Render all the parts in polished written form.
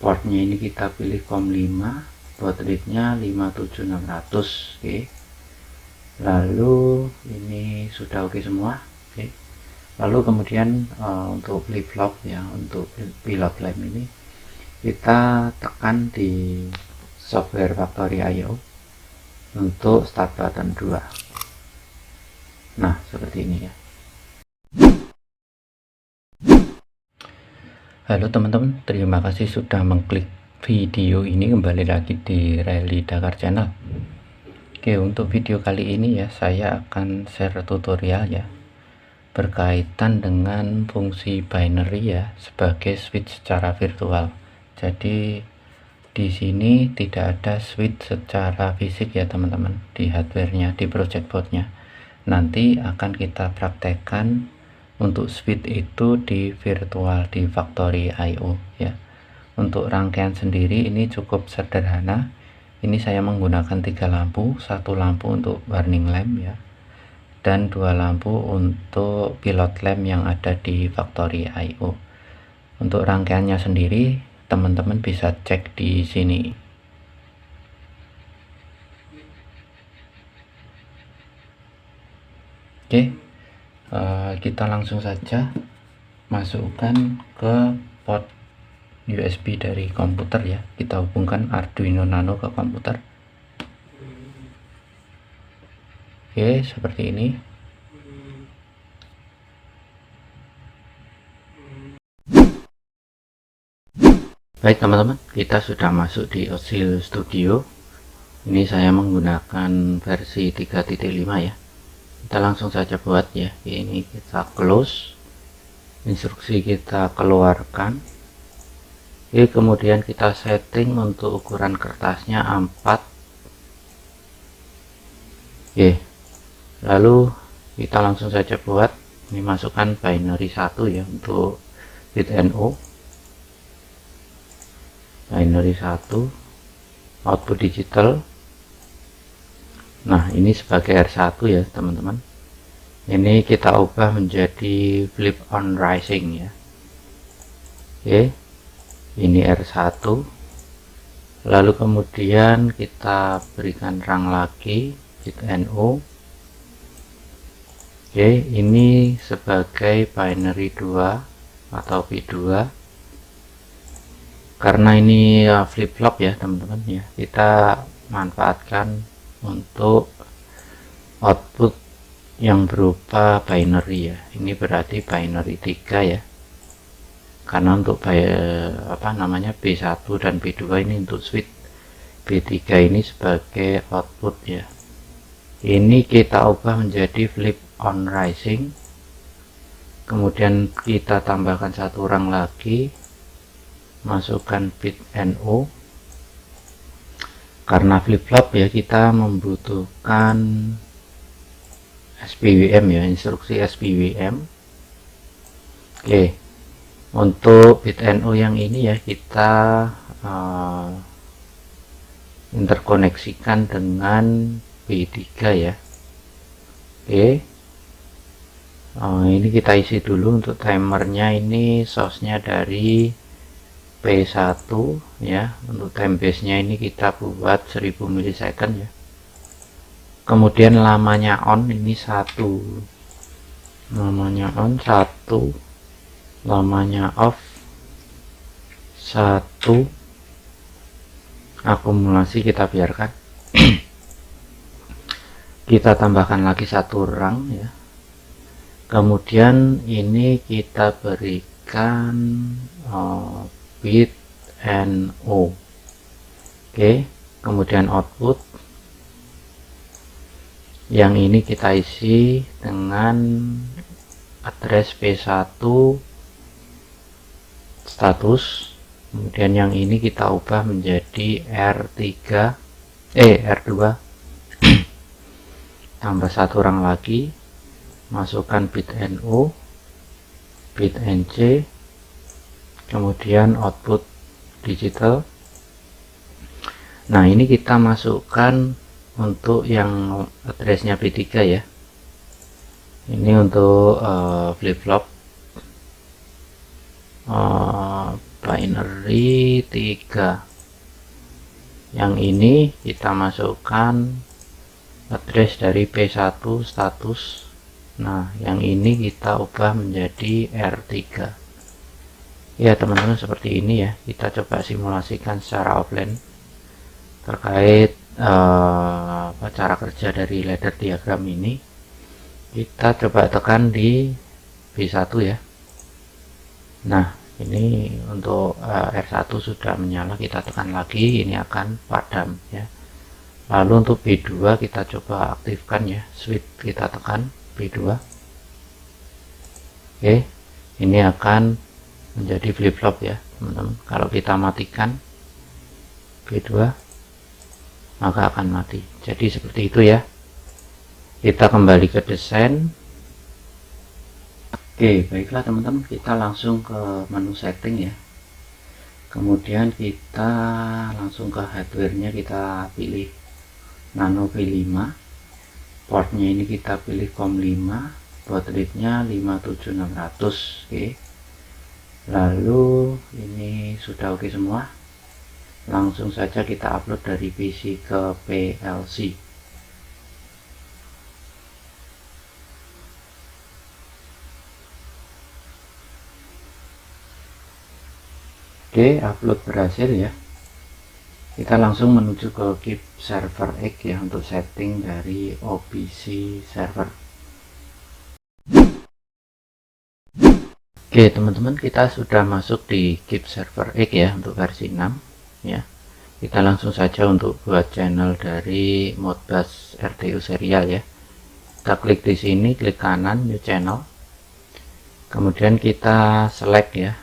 portnya ini kita pilih COM5, baud rate-nya 57600. Oke, lalu ini sudah oke semua. Oke, lalu kemudian untuk flip flop ya, untuk pilot lamp ini kita tekan di software Factory IO untuk start button 2. Nah, seperti ini ya. Halo teman-teman, terima kasih sudah mengklik video ini. Kembali lagi di Rally Dakar Channel. Oke, untuk video kali ini ya, saya akan share tutorial ya berkaitan dengan fungsi binary ya sebagai switch secara virtual. Jadi di sini tidak ada switch secara fisik ya teman-teman, di hardware-nya, di project board-nya. Nanti akan kita praktekkan untuk switch itu di virtual, di Factory IO ya. Untuk rangkaian sendiri ini cukup sederhana. Ini saya menggunakan 3 lampu, 1 lampu untuk warning lamp ya, dan 2 lampu untuk pilot lamp yang ada di Factory IO. Untuk rangkaiannya sendiri teman-teman bisa cek di sini. Oke, kita langsung saja masukkan ke port USB dari komputer ya. Kita hubungkan Arduino Nano ke komputer. Oke, seperti ini. Baik teman-teman, kita sudah masuk di Osil Studio. Ini saya menggunakan versi 3.5 ya. Kita langsung saja buat ya. Ini kita close, instruksi kita keluarkan. Oke, kemudian kita setting untuk ukuran kertasnya A4. Oke, lalu kita langsung saja buat. Ini masukkan binary 1 ya untuk bit NO. Binary 1 output digital. Nah, ini sebagai R1 ya teman-teman. Ini kita ubah menjadi flip on rising ya. Oke, ini R1. Lalu kemudian kita berikan rang lagi bit NO. Oke, ini sebagai binary 2 atau B2. Karena ini flip flop ya teman-teman ya, kita manfaatkan untuk output yang berupa binary ya. Ini berarti binary 3 ya, karena untuk B1 dan B2 ini untuk switch, B3 ini sebagai output ya. Ini kita ubah menjadi flip on rising, kemudian kita tambahkan 1 rang lagi, masukkan bit NO. Karena flip flop ya, kita membutuhkan SPWM ya, instruksi SPWM. Oke, untuk bit NO yang ini ya kita interkoneksikan dengan B3 ya. Oke, ini kita isi dulu. Untuk timernya ini source-nya dari P1 ya. Untuk time base nya ini kita buat 1000 milisecond ya. Kemudian lamanya on ini 1, lamanya on 1, lamanya off 1, akumulasi kita biarkan. Kita tambahkan lagi 1 rang ya. Kemudian ini kita berikan bit NO. Oke, kemudian output yang ini kita isi dengan address P1 status. Kemudian yang ini kita ubah menjadi R2 tambah 1 rang lagi, masukkan bit NO, bit NC, kemudian output digital. Nah, ini kita masukkan untuk yang addressnya B3 ya. Ini untuk flip flop binary 3. Yang ini kita masukkan address dari P1 status. Nah, yang ini kita ubah menjadi R3. Ya teman-teman, seperti ini ya. Kita coba simulasikan secara offline terkait cara kerja dari ladder diagram ini. Kita coba tekan di B1 ya. Nah, ini untuk R1 sudah menyala, kita tekan lagi, ini akan padam ya. Lalu untuk B2 kita coba aktifkan ya, switch kita tekan B2. Oke, ini akan menjadi flip flop ya teman-teman. Kalau kita matikan B2 maka akan mati. Jadi seperti itu ya. Kita kembali ke desain. Oke, baiklah teman-teman, kita langsung ke menu setting ya. Kemudian kita langsung ke hardware-nya, kita pilih Nano V5. Portnya ini kita pilih COM5, baud rate-nya 57600. Oke. Lalu ini sudah oke semua. Langsung saja kita upload dari PC ke PLC. Oke, upload berhasil ya. Kita langsung menuju ke Keep Server X ya untuk setting dari OPC server. Oke teman-teman, kita sudah masuk di Keep Server X ya untuk versi 6 ya. Kita langsung saja untuk buat channel dari Modbus RTU serial ya. Kita klik di sini, klik kanan New Channel. Kemudian kita select ya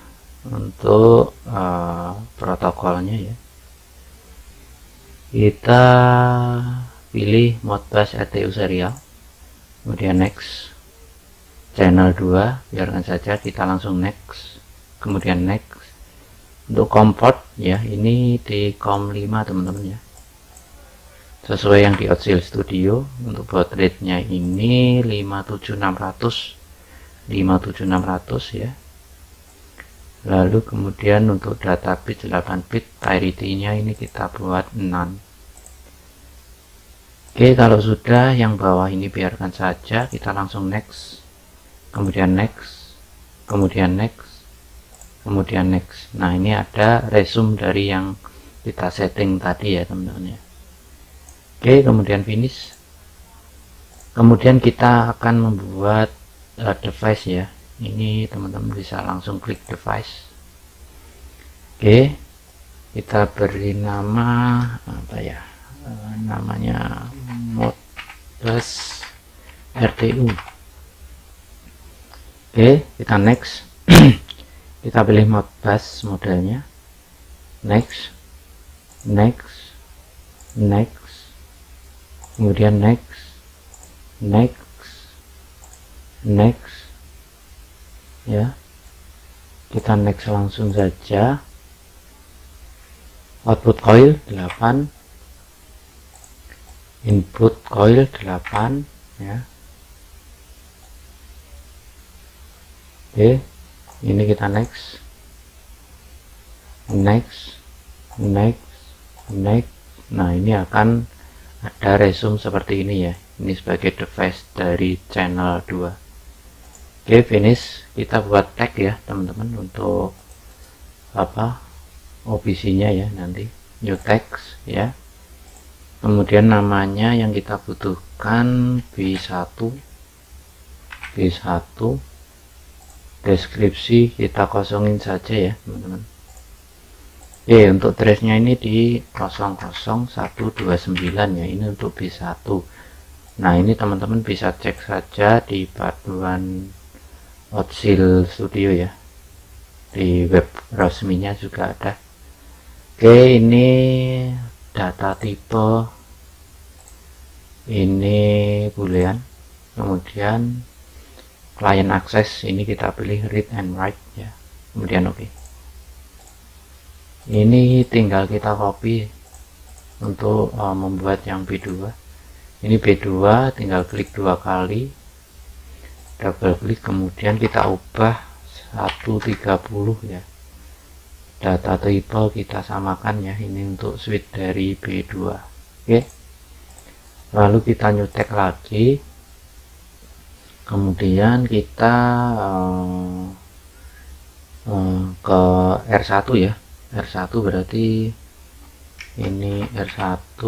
untuk protokolnya ya. Kita pilih Modbus RTU serial, kemudian next. Channel 2 biarkan saja, kita langsung next, kemudian next. Untuk COM port ya, ini di COM5 teman-teman ya, sesuai yang di Odzil Studio. Untuk baud rate nya ini 57600 ya. Lalu kemudian untuk data bit 8 bit, parity nya ini kita buat 6. Oke, kalau sudah, yang bawah ini biarkan saja, kita langsung next, kemudian next, kemudian next, kemudian next. Nah, ini ada resume dari yang kita setting tadi ya teman-teman ya. Oke, kemudian finish. Kemudian kita akan membuat device ya. Ini teman-teman bisa langsung klik device. Oke, kita beri nama apa ya, namanya Modbus RTU. Oke, kita next. Kita pilih Modbus modelnya, next, next, next, kemudian next, next, next ya. Kita next langsung saja. Output coil 8, input coil 8 ya. Oke, ini kita next, next, next, next. Nah, ini akan ada resume seperti ini ya. Ini sebagai device dari channel 2. Oke, finish. Kita buat tag ya teman-teman untuk apa, OPC nya ya, nanti new text ya. Kemudian namanya yang kita butuhkan B1, deskripsi kita kosongin saja ya teman-teman. Oke, untuk trace-nya ini di 00129 ya, ini untuk B1. Nah, ini teman-teman bisa cek saja di paduan Odzil Studio ya, di web resminya juga ada. Oke, ini data tipe, ini boolean, kemudian client access ini kita pilih read and write ya, kemudian oke. Ini tinggal kita copy untuk membuat yang B2. Ini B2 tinggal klik 2 kali, double klik, kemudian kita ubah 130 ya. data tipe kita samakan ya, ini untuk switch dari B2. Oke, lalu kita nyutek lagi, kemudian kita ke R1 ya. R1 berarti ini R1,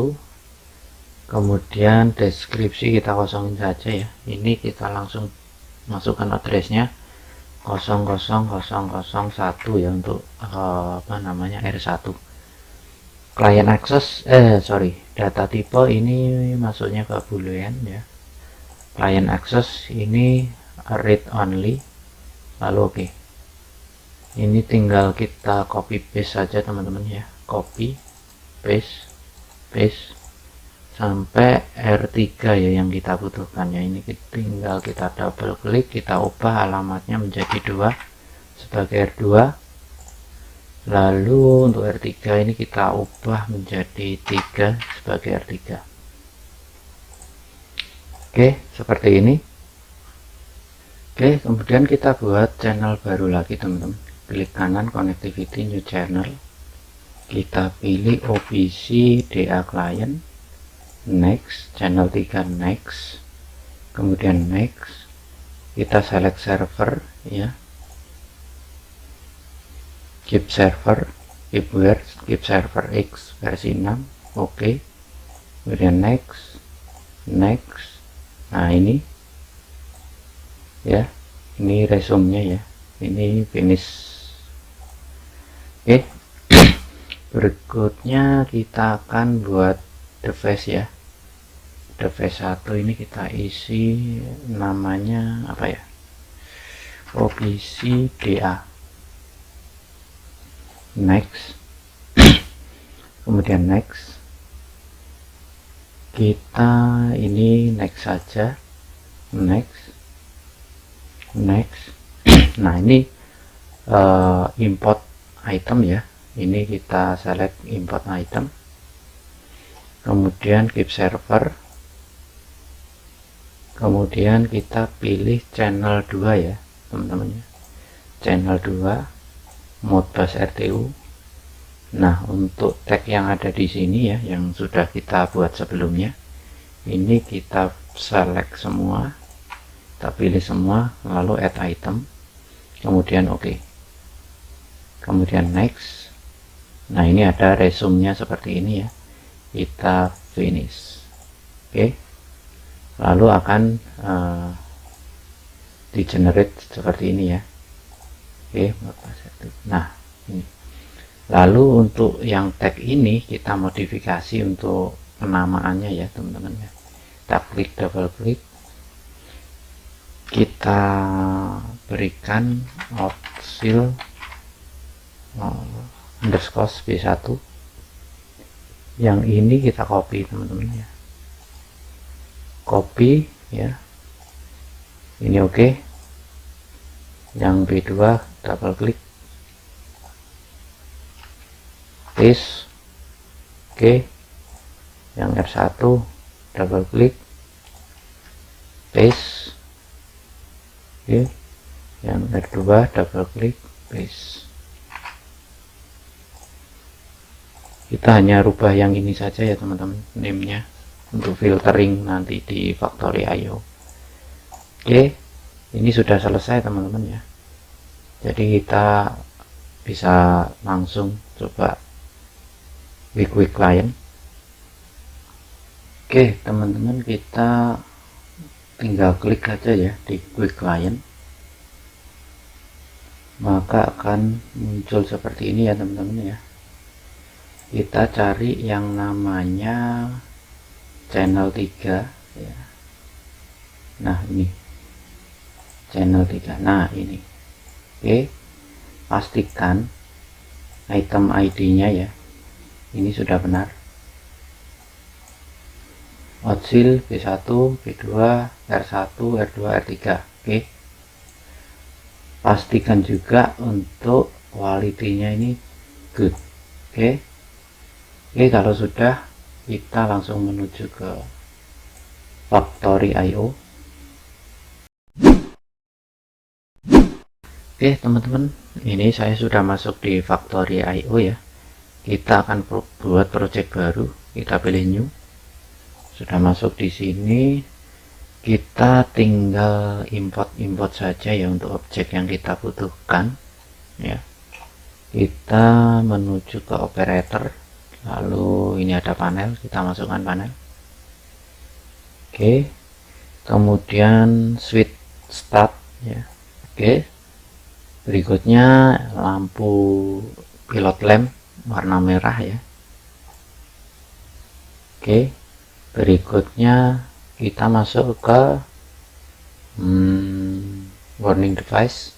kemudian deskripsi kita kosongin saja ya. Ini kita langsung masukkan addressnya 00001 ya untuk R1. Client access data tipe ini masuknya ke boolean ya. Client access ini read only, lalu oke. Ini tinggal kita copy paste saja teman-teman ya, copy paste sampai R3 ya yang kita butuhkan ya. Ini tinggal kita double klik, kita ubah alamatnya menjadi 2 sebagai R2, lalu untuk R3 ini kita ubah menjadi 3 sebagai R3. Oke, seperti ini. Oke, kemudian kita buat channel baru lagi teman-teman. Klik kanan connectivity new channel, kita pilih OBC DA client, next, channel 3 next, kemudian next, kita select server ya, keep server, keep where, keep server X versi 6, oke. Kemudian next. Nah ini ya, ini resume-nya ya, ini finish. Oke, berikutnya kita akan buat device ya. Device 1 ini kita isi namanya apa ya, OBC DA, next. Kemudian next, kita ini next saja, next. Nah ini import item ya, ini kita select import item, kemudian keep server, kemudian kita pilih channel 2 ya teman-teman ya, channel 2 modbus RTU. Nah untuk tag yang ada di sini ya, yang sudah kita buat sebelumnya, ini kita select semua, kita pilih semua, lalu add item, kemudian oke. Kemudian next. Nah ini ada resume-nya seperti ini ya, kita finish. Oke, lalu akan di generate seperti ini ya. Oke, nah ini. Lalu untuk yang tag ini kita modifikasi untuk penamaannya ya teman-teman ya. Kita klik, double klik, kita berikan outsil underscore B1, yang ini kita copy teman-teman ya, copy ya, ini oke. Yang B2 double klik, paste, oke. Yang R1 double klik, paste, oke. Yang R2 double klik, paste. Kita hanya rubah yang ini saja ya teman-teman, name-nya untuk filtering nanti di Factory.io. Oke, ini sudah selesai teman-teman ya. Jadi kita bisa langsung coba quick client. Oke teman-teman, kita tinggal klik aja ya di quick client, maka akan muncul seperti ini ya teman-teman ya. Kita cari yang namanya channel 3 ya. Nah ini channel 3, nah ini. Oke, pastikan item ID-nya ya, ini sudah benar. Outsil B1, B2, R1, R2, R3. Oke, pastikan juga untuk quality-nya ini good. Oke, kalau sudah, kita langsung menuju ke Factory.io. Oke teman-teman, ini saya sudah masuk di Factory.io ya. Kita akan buat project baru. Kita pilih new. Sudah masuk di sini. Kita tinggal import saja ya untuk objek yang kita butuhkan ya. Kita menuju ke operator, lalu ini ada panel, kita masukkan panel. Oke, kemudian switch start ya. Oke, berikutnya lampu pilot lamp warna merah ya. Oke, berikutnya kita masuk ke warning device.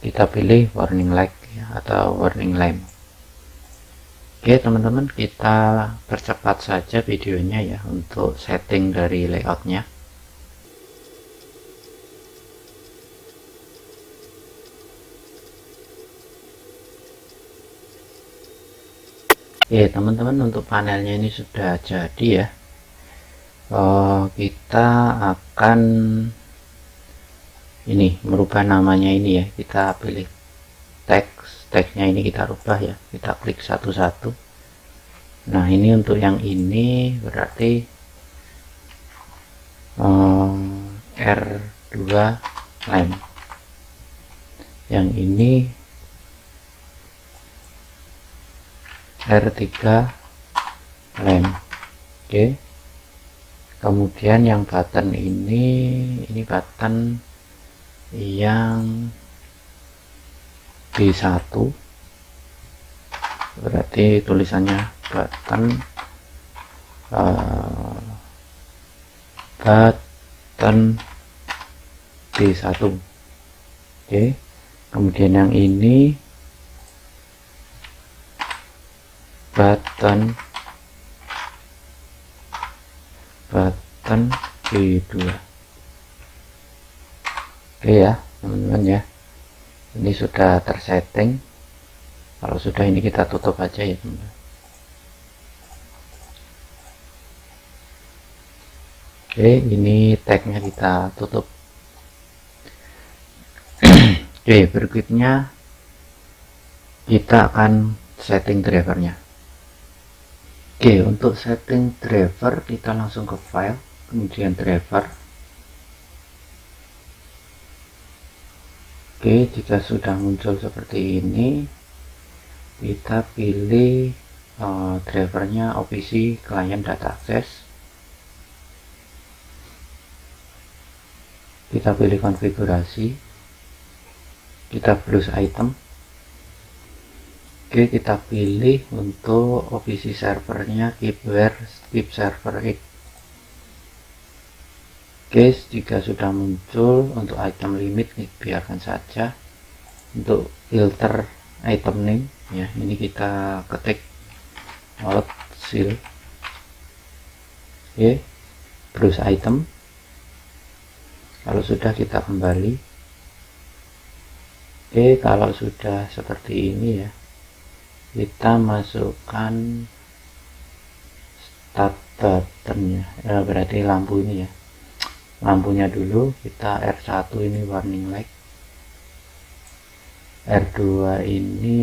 Kita pilih warning light ya, atau warning lamp. Oke teman-teman, kita percepat saja videonya ya untuk setting dari layoutnya. Oke teman-teman, untuk panelnya ini sudah jadi ya. Kita akan ini merubah namanya ini ya. Kita pilih teksnya ini kita rubah ya, kita klik satu-satu. Nah ini untuk yang ini berarti R2 lamp, yang ini R3 lamp. Oke, kemudian yang button ini button yang B1, berarti tulisannya button B1. Oke, kemudian yang ini button B2. Oke ya teman-teman ya, ini sudah tersetting. Kalau sudah, ini kita tutup aja ya teman-teman. Oke, ini tagnya kita tutup. Oke, berikutnya kita akan setting drivernya. Oke, untuk setting driver kita langsung ke file, kemudian driver. Oke, jika sudah muncul seperti ini, kita pilih drivernya OPC Client Data Access. Kita pilih konfigurasi, kita browse item. Oke, kita pilih untuk OPC servernya keep server 8. Oke, jika sudah muncul untuk item limit, biarkan saja. Untuk filter item name ya, ini kita ketik out seal. Oke, browse item. Kalau sudah, kita kembali. Oke, kalau sudah seperti ini ya, kita masukkan start buttonnya ya, berarti lampu ini ya, lampunya dulu. Kita R1 ini warning light, R2 ini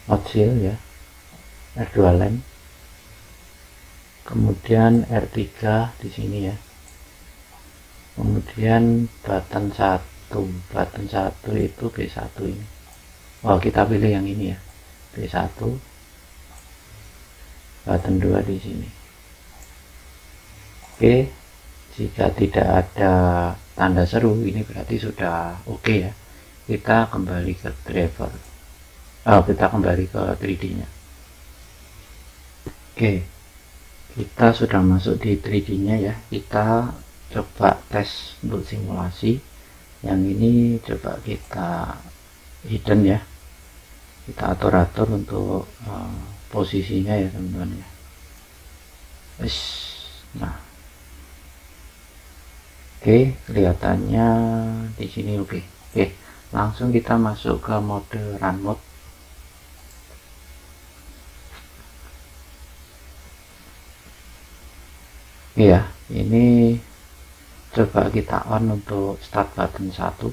outfill ya, R2 lamp, kemudian R3 di sini ya, kemudian button 1 itu B1 ini. Kita pilih yang ini ya, B1, button 2 di sini. Oke, jika tidak ada tanda seru, ini berarti sudah oke ya. Kita kembali ke driver, kita kembali ke 3D nya. Oke, kita sudah masuk di 3D nya ya. Kita coba tes untuk simulasi. Yang ini coba kita hidden ya, kita atur untuk posisinya ya teman-teman ya. Nah, oke, kelihatannya di sini oke. Langsung kita masuk ke mode run mode. Iya, ini Coba kita on untuk start button 1.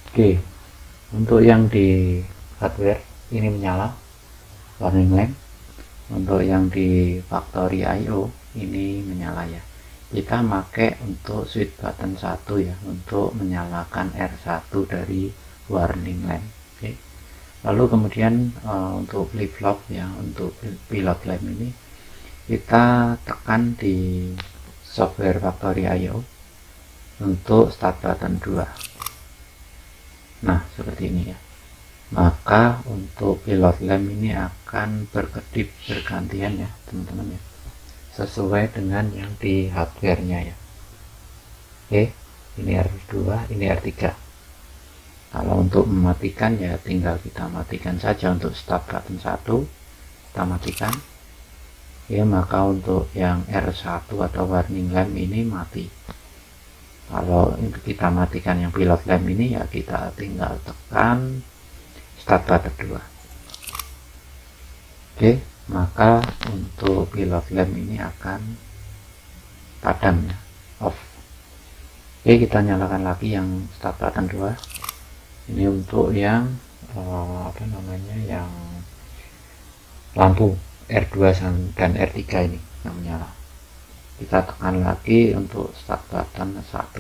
Oke, untuk yang di hardware ini menyala warning lamp. Untuk yang di factory IO ini menyala ya. Kita pakai untuk switch button 1 ya, untuk menyalakan R1 dari warning lamp. Oke. Lalu kemudian untuk flip flop ya, untuk pilot lamp ini kita tekan di software factory IO untuk start button 2. Nah, seperti ini ya. Maka untuk pilot lamp ini akan berkedip bergantian ya teman-teman ya, sesuai dengan yang di hardware-nya ya. Oke, ini R2, ini R3. Kalau untuk mematikan ya tinggal kita matikan saja. Untuk start button 1 kita matikan ya, maka untuk yang R1 atau warning lamp ini mati. Kalau kita matikan yang pilot lamp ini ya kita tinggal tekan start button 2. Oke, maka untuk pilot lamp ini akan padam ya, off. Oke, kita nyalakan lagi yang start button 2. Ini untuk yang yang lampu R2 dan R3 ini yang menyala. Kita tekan lagi untuk start button 1.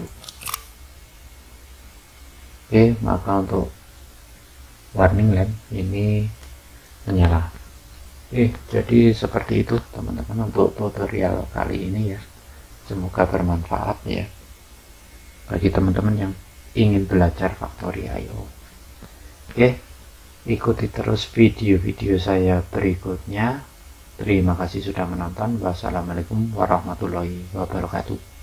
Oke, maka untuk warning lamp ini menyala. Oke, jadi seperti itu teman-teman untuk tutorial kali ini ya. Semoga bermanfaat ya bagi teman-teman yang ingin belajar factory IO. Oke, ikuti terus video-video saya berikutnya. Terima kasih sudah menonton. Wassalamualaikum warahmatullahi wabarakatuh.